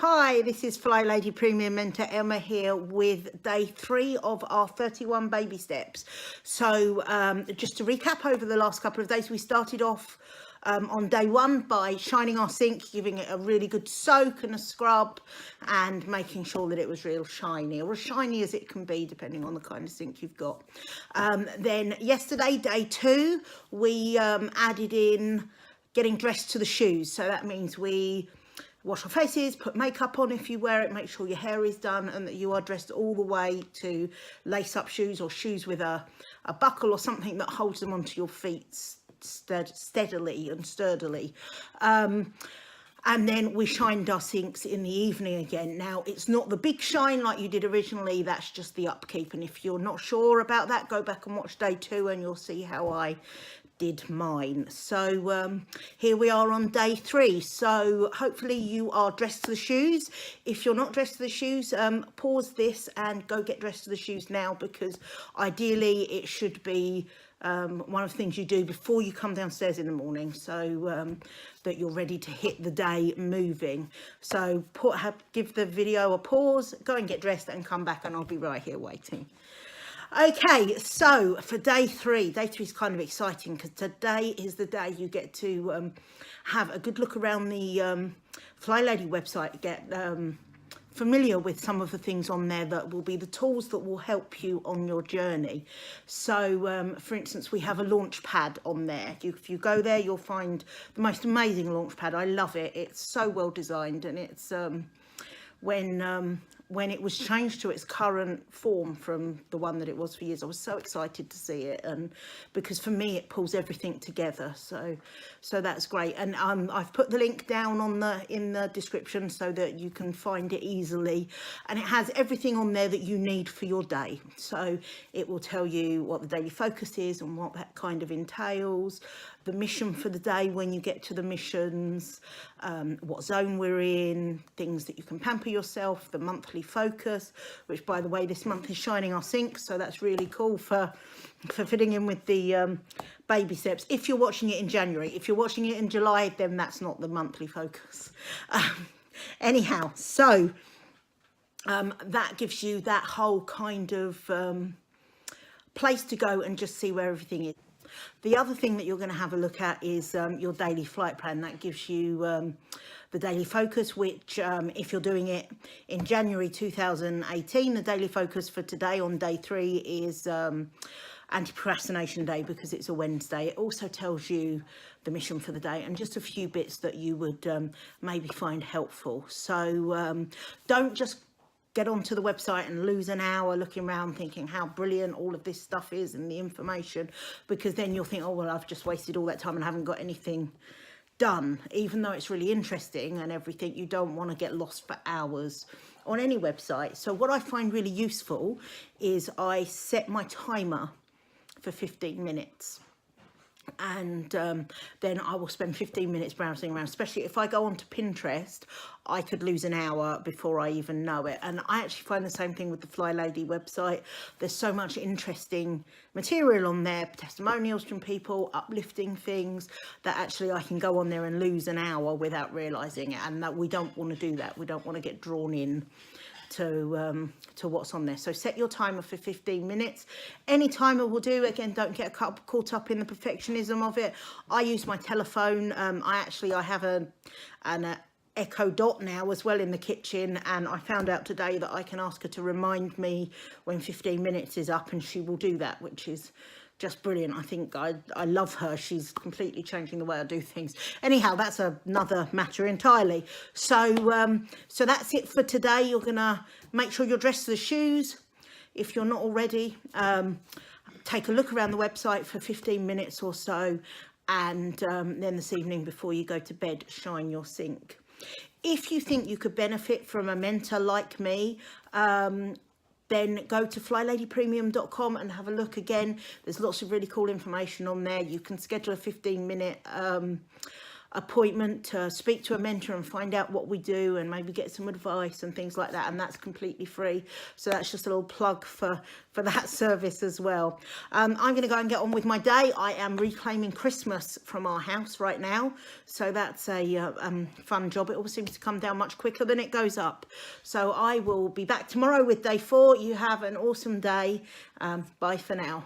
Hi, this is FlyLady Premium Mentor Emma here with day 3 of our 31 baby steps. So just to recap, over the last couple of days, we started off on day 1 by shining our sink, giving it a really good soak and a scrub and making sure that it was real shiny, or as shiny as it can be depending on the kind of sink you've got. Then yesterday, day 2, we added in getting dressed to the shoes. So that means we wash our faces, put makeup on if you wear it, make sure your hair is done and that you are dressed all the way to lace up shoes, or shoes with a buckle or something that holds them onto your feet steadily and sturdily. And then we shined our sinks in the evening again. Now, it's not the big shine like you did originally, that's just the upkeep. And if you're not sure about that, go back and watch day 2 and you'll see how I did mine. So here we are on day 3. So hopefully you are dressed to the shoes. If you're not dressed to the shoes, pause this and go get dressed to the shoes now, because ideally it should be one of the things you do before you come downstairs in the morning, so that you're ready to hit the day moving. So give the video a pause, go and get dressed and come back, and I'll be right here waiting. Okay, so for day 3 is kind of exciting because today is the day you get to have a good look around the FlyLady website, get familiar with some of the things on there that will be the tools that will help you on your journey. So for instance, we have a launch pad on there. If you go there, you'll find the most amazing launch pad. I love it. It's so well designed, and it's when it was changed to its current form from the one that it was for years, I was so excited to see it, and because for me it pulls everything together, so that's great. And I've put the link down in the description so that you can find it easily, and it has everything on there that you need for your day. So it will tell you what the daily focus is and what that kind of entails, the mission for the day when you get to the missions, what zone we're in, things that you can pamper yourself, the monthly focus, which by the way this month is shining our sink, so that's really cool for fitting in with the baby steps. If you're watching it in January, if you're watching it in July, then that's not the monthly focus. Anyhow, so that gives you that whole kind of place to go and just see where everything is. The other thing that you're going to have a look at is your daily flight plan. That gives you the daily focus, which if you're doing it in January 2018, the daily focus for today on day 3 is anti-procrastination day, because it's a Wednesday. It also tells you the mission for the day and just a few bits that you would maybe find helpful. So don't just get onto the website and lose an hour looking around thinking how brilliant all of this stuff is and the information, because then you'll think, oh well, I've just wasted all that time and haven't got anything done. Even though it's really interesting and everything, you don't want to get lost for hours on any website. So what I find really useful is I set my timer for 15 minutes. And then I will spend 15 minutes browsing around. Especially if I go onto Pinterest, I could lose an hour before I even know it. And I actually find the same thing with the FlyLady website. There's so much interesting material on there, testimonials from people, uplifting things, that actually I can go on there and lose an hour without realizing it. And that we don't want to do that. We don't want to get drawn in to what's on there. So set your timer for 15 minutes. Any timer will do. Again, don't get caught up in the perfectionism of it. I use my telephone. I have an Echo Dot now as well in the kitchen, and I found out today that I can ask her to remind me when 15 minutes is up, and she will do that, which is just brilliant. I think I love her. She's completely changing the way I do things. Anyhow, that's another matter entirely. So so that's it for today. You're gonna make sure you're dressed to the shoes. If you're not already, take a look around the website for 15 minutes or so, and then this evening before you go to bed, shine your sink. If you think you could benefit from a mentor like me, then go to FlyLadyPremium.com and have a look again. There's lots of really cool information on there. You can schedule a 15-minute appointment to speak to a mentor and find out what we do and maybe get some advice and things like that, and that's completely free. So that's just a little plug for that service as well. I'm going to go and get on with my day. I am reclaiming Christmas from our house right now, so that's a fun job. It always seems to come down much quicker than it goes up. So I will be back tomorrow with day 4. You have an awesome day. Bye for now.